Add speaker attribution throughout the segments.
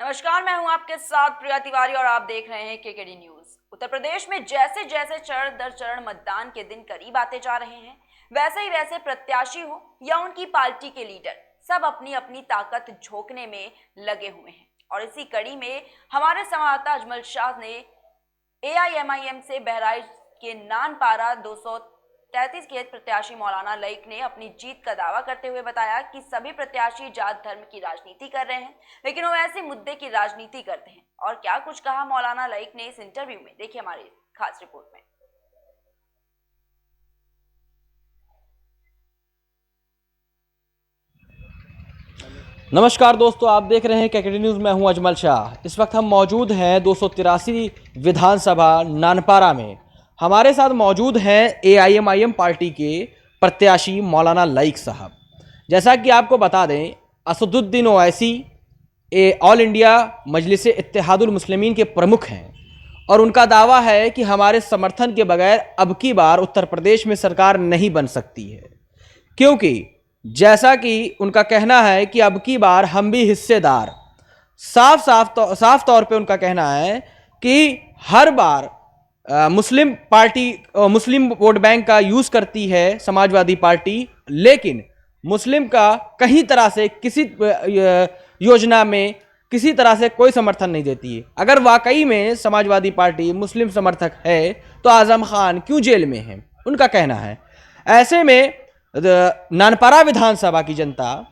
Speaker 1: नमस्कार, मैं हूं आपके साथ प्रिया तिवारी और आप देख रहे हैं केकेडी न्यूज। उत्तर प्रदेश में जैसे जैसे चरण दर चरण मतदान के दिन करीब आते जा रहे हैं, वैसे ही वैसे प्रत्याशी हो या उनकी पार्टी के लीडर सब अपनी अपनी ताकत झोंकने में लगे हुए हैं। और इसी कड़ी में हमारे संवाददाता अजमल शाह ने AIMIM से बहराइच के नानपारा 233 के प्रत्याशी मौलाना लईक ने अपनी जीत का दावा करते हुए बताया कि सभी प्रत्याशी जात धर्म की राजनीति कर रहे हैं, लेकिन वो ऐसे मुद्दे की राजनीति करते हैं। और क्या कुछ कहा मौलाना लईक ने इस इंटरव्यू में, देखिए हमारी खास रिपोर्ट में।
Speaker 2: नमस्कार दोस्तों, आप देख रहे हैं केकेडी न्यूज़। मैं हूं अजमल शाह। इस वक्त हम मौजूद हैं 283 विधानसभा नानपारा में। हमारे साथ मौजूद हैं AIMIM पार्टी के प्रत्याशी मौलाना लईक साहब। जैसा कि आपको बता दें, असदुद्दीन ओवैसी ऑल इंडिया मजलिस इत्तेहादुल मुस्लिमीन के प्रमुख हैं और उनका दावा है कि हमारे समर्थन के बगैर अब की बार उत्तर प्रदेश में सरकार नहीं बन सकती है, क्योंकि जैसा कि उनका कहना है कि अब की बार हम भी हिस्सेदार। साफ तौर पे उनका कहना है कि हर बार मुस्लिम पार्टी मुस्लिम वोट बैंक का यूज़ करती है समाजवादी पार्टी, लेकिन मुस्लिम का कहीं तरह से किसी योजना में किसी तरह से कोई समर्थन नहीं देती है। अगर वाकई में समाजवादी पार्टी मुस्लिम समर्थक है तो आज़म खान क्यों जेल में है, उनका कहना है। ऐसे में नानपारा विधानसभा की जनता,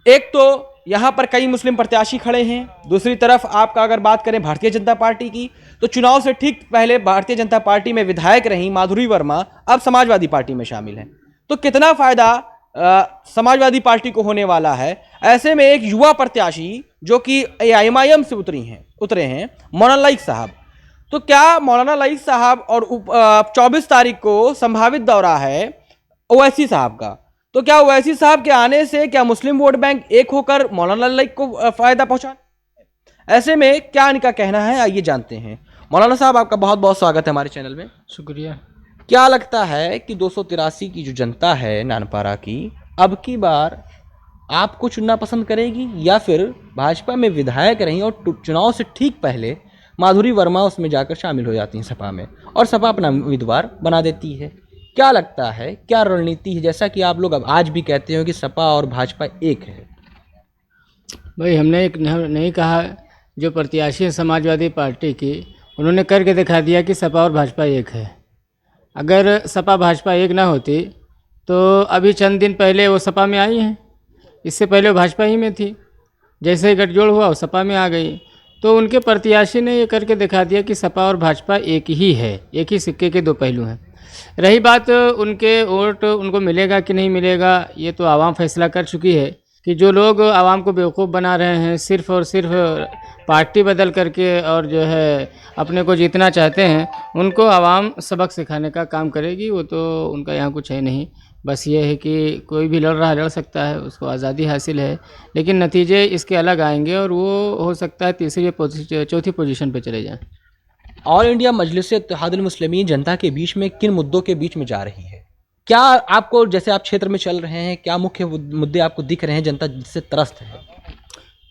Speaker 2: एक तो यहाँ पर कई मुस्लिम प्रत्याशी खड़े हैं, दूसरी तरफ आपका अगर बात करें भारतीय जनता पार्टी की, तो चुनाव से ठीक पहले भारतीय जनता पार्टी में विधायक रही माधुरी वर्मा अब समाजवादी पार्टी में शामिल हैं। तो कितना फायदा समाजवादी पार्टी को होने वाला है। ऐसे में एक युवा प्रत्याशी जो कि AIMIM से उतरे हैं मौलाना लईक साहब, तो क्या मौलाना लईक साहब और 24 तारीख को संभावित दौरा है ओवैसी साहब का, तो क्या ओवैसी साहब के आने से क्या मुस्लिम वोट बैंक एक होकर मौलाना लईक को फायदा पहुंचा? ऐसे में क्या इनका कहना है, आइए जानते हैं। मौलाना साहब, आपका बहुत बहुत स्वागत है हमारे चैनल में।
Speaker 3: शुक्रिया।
Speaker 2: क्या लगता है कि 283 की जो जनता है नानपारा की, अब की बार आपको चुनना पसंद करेगी या फिर भाजपा में विधायक रही और चुनाव से ठीक पहले माधुरी वर्मा उसमें जाकर शामिल हो जाती हैं सपा में और सपा अपना उम्मीदवार बना देती है? क्या लगता है, क्या रणनीति है? जैसा कि आप लोग अब आज भी कहते हो कि सपा और भाजपा एक है।
Speaker 3: भाई, हमने एक नहीं कहा। जो प्रत्याशी है समाजवादी पार्टी की, उन्होंने करके दिखा दिया कि सपा और भाजपा एक है। अगर सपा भाजपा एक ना होती तो अभी चंद दिन पहले वो सपा में आई हैं, इससे पहले वो भाजपा ही में थी। जैसे ही गठजोड़ हुआ वो सपा में आ गई। तो उनके प्रत्याशी ने ये करके दिखा दिया कि सपा और भाजपा एक ही है, एक ही सिक्के के दो पहलू हैं। रही बात उनके वोट उनको मिलेगा कि नहीं मिलेगा, ये तो आवाम फैसला कर चुकी है कि जो लोग आवाम को बेवकूफ़ बना रहे हैं सिर्फ़ और सिर्फ पार्टी बदल करके और जो है अपने को जीतना चाहते हैं, उनको आवाम सबक सिखाने का काम करेगी। वो तो उनका यहाँ कुछ है नहीं। बस ये है कि कोई भी लड़ सकता है, उसको आज़ादी हासिल है, लेकिन नतीजे इसके अलग आएंगे और वो हो सकता है तीसरी चौथी पोजीशन पे चले जाएं।
Speaker 2: ऑल इंडिया मजलिस इत्तेहादुल मुस्लिमीन जनता के बीच में किन मुद्दों के बीच में जा रही है? क्या आपको, जैसे आप क्षेत्र में चल रहे हैं, क्या मुख्य मुद्दे आपको दिख रहे हैं जनता जिससे त्रस्त है?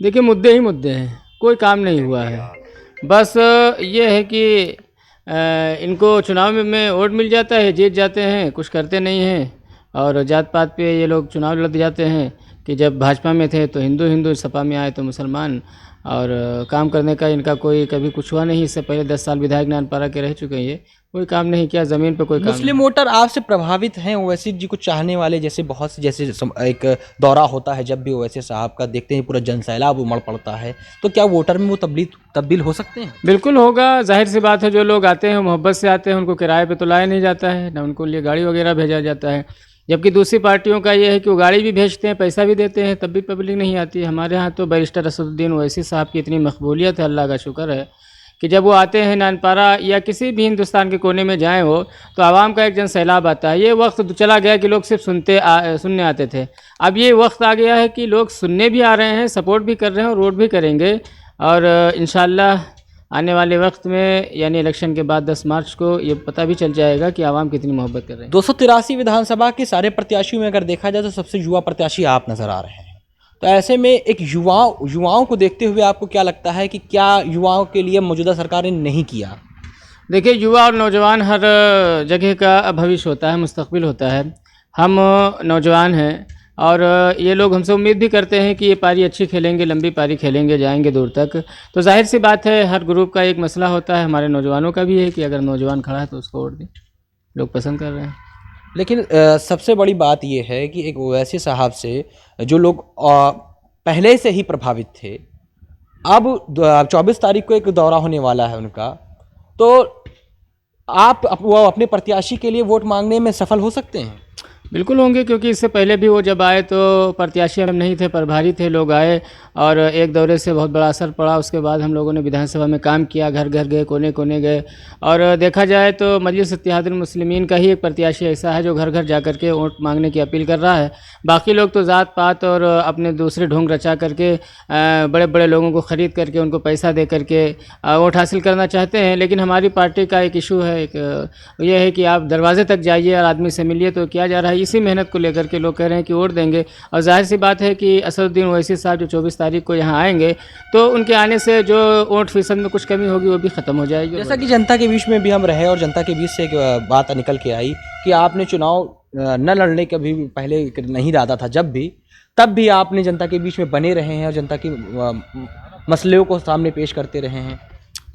Speaker 3: देखिए, मुद्दे ही मुद्दे हैं, कोई काम नहीं हुआ है। बस ये है कि इनको चुनाव में वोट मिल जाता है, जीत जाते हैं, कुछ करते नहीं हैं। और जात पात पे ये लोग चुनाव लड़ जाते हैं कि जब भाजपा में थे तो हिंदू, सपा में आए तो मुसलमान। और काम करने का इनका कोई कभी कुछ हुआ नहीं। इससे पहले 10 साल विधायक नानपारा के रह चुके हैं, ये कोई काम नहीं किया, ज़मीन पे कोई काम।
Speaker 2: मुस्लिम वोटर आपसे प्रभावित हैं ओवैसी जी को चाहने वाले? जैसे बहुत से, जैसे एक दौरा होता है, जब भी ओवैसी साहब का देखते हैं पूरा जनसैलाब उमड़ पड़ता है, तो क्या वोटर में वो तब्दील हो सकते हैं?
Speaker 3: बिल्कुल होगा, जाहिर सी बात है। जो लोग आते हैं मोहब्बत से आते हैं, उनको किराए पे तो लाया नहीं जाता है, ना उनको लिए गाड़ी वगैरह भेजा जाता है। जबकि दूसरी पार्टियों का ये है कि वो गाड़ी भी भेजते हैं, पैसा भी देते हैं, तब भी पब्लिक नहीं आती है। हमारे यहाँ तो बैरिस्टर असदुद्दीन ओवैसी साहब की इतनी मकबूलियत है, अल्लाह का शुक्र है, कि जब वो आते हैं नानपारा या किसी भी हिंदुस्तान के कोने में जाएँ हो तो आवाम का एक जन सैलाब आता है। ये वक्त चला गया कि लोग सिर्फ सुनने आते थे। अब ये वक्त आ गया है कि लोग सुनने भी आ रहे हैं, सपोर्ट भी कर रहे हैं और वोट भी करेंगे। और इंशाल्लाह आने वाले वक्त में, यानी इलेक्शन के बाद 10 मार्च को, ये पता भी चल जाएगा कि आवाम कितनी मोहब्बत कर रहे हैं।
Speaker 2: 283 विधानसभा के सारे प्रत्याशियों में अगर देखा जाए तो सबसे युवा प्रत्याशी आप नजर आ रहे हैं। तो ऐसे में एक युवाओं को देखते हुए आपको क्या लगता है कि क्या युवाओं के लिए मौजूदा सरकार ने नहीं किया?
Speaker 3: देखिए, युवा और नौजवान हर जगह का भविष्य होता है, मुस्तकबिल होता है। हम नौजवान हैं और ये लोग हमसे उम्मीद भी करते हैं कि ये पारी अच्छी खेलेंगे, लंबी पारी खेलेंगे, जाएंगे दूर तक। तो जाहिर सी बात है, हर ग्रुप का एक मसला होता है, हमारे नौजवानों का भी है कि अगर नौजवान खड़ा है तो उसको वोट दें। लोग पसंद कर रहे हैं।
Speaker 2: लेकिन सबसे बड़ी बात ये है कि एक ओवैसी साहब से जो लोग पहले से ही प्रभावित थे, अब 24 तारीख को एक दौरा होने वाला है उनका, तो वो अपने प्रत्याशी के लिए वोट मांगने में सफल हो सकते हैं?
Speaker 3: बिल्कुल होंगे, क्योंकि इससे पहले भी वो जब आए तो प्रत्याशी हम नहीं थे, प्रभारी थे। लोग आए और एक दौरे से बहुत बड़ा असर पड़ा। उसके बाद हम लोगों ने विधानसभा में काम किया, घर घर गए, कोने कोने गए। और देखा जाए तो मजलिस इत्तेहादुल मुस्लिमीन का ही एक प्रत्याशी ऐसा है जो घर घर जा कर के वोट मांगने की अपील कर रहा है। बाकी लोग तो ज़ात पात और अपने दूसरे ढोंग रचा करके बड़े बड़े लोगों को ख़रीद करके उनको पैसा दे करके वोट हासिल करना चाहते हैं। लेकिन हमारी पार्टी का एक इशू है, ये है कि आप दरवाजे तक जाइए और आदमी से मिलिए। तो किया जा रहा है, इसी मेहनत को लेकर के लोग कह रहे हैं कि वोट देंगे। और जाहिर सी बात है कि असदुद्दीन ओवैसी साहब जो 24 तारीख को यहाँ आएंगे, तो उनके आने से जो वोट फीसद में कुछ कमी होगी वो भी ख़त्म हो जाएगी।
Speaker 2: जैसा कि जनता के बीच में भी हम रहे और जनता के बीच से एक बात निकल के आई कि आपने चुनाव न लड़ने का भी पहले नहीं इरादा था, तब भी आपने जनता के बीच में बने रहे हैं और जनता की मसलों को सामने पेश करते रहे हैं।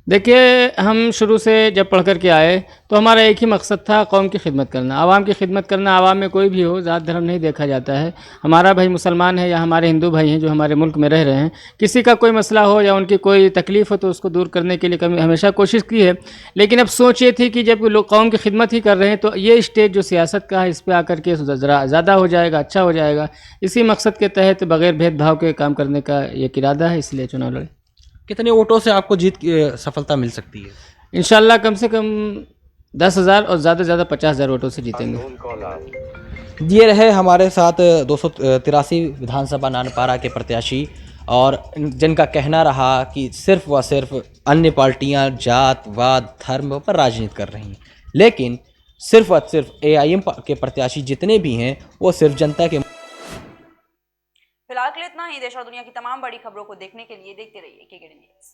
Speaker 3: देखिए, हम शुरू से जब पढ़ कर के आए तो हमारा एक ही मकसद था, कौम की खिदमत करना, आवाम की खिदमत करना। आवाम में कोई भी हो, ज़ात धर्म नहीं देखा जाता है। हमारा भाई मुसलमान है या हमारे हिंदू भाई हैं जो हमारे मुल्क में रह रहे हैं, किसी का कोई मसला हो या उनकी कोई तकलीफ़ हो तो उसको दूर करने के लिए कभी हमेशा कोशिश की है। लेकिन अब सोच ये थी कि जब लोग कौम की खिदमत ही कर रहे हैं तो ये स्टेज जो सियासत का है इस पर आकर के ज़रा ज़्यादा हो जाएगा, अच्छा हो जाएगा। इसी मकसद के तहत बग़ैर भेदभाव के काम करने का एक इरादा है, इसलिए चुनाव लड़े।
Speaker 2: कितने वोटों से आपको जीत की सफलता मिल सकती है?
Speaker 3: इंशाल्लाह कम से कम 10,000 और ज़्यादा से ज़्यादा 50,000 वोटों से जीतेंगे।
Speaker 2: ये रहे हमारे साथ 283 विधानसभा नानपारा के प्रत्याशी, और जिनका कहना रहा कि सिर्फ व सिर्फ अन्य पार्टियां जात वाद धर्म पर राजनीति कर रही हैं, लेकिन सिर्फ व सिर्फ AIM के प्रत्याशी जितने भी हैं वो सिर्फ जनता के।
Speaker 1: फिलहाल के लिए इतना ही। देश और दुनिया की तमाम बड़ी खबरों को देखने के लिए देखते रहिए KKD न्यूज़।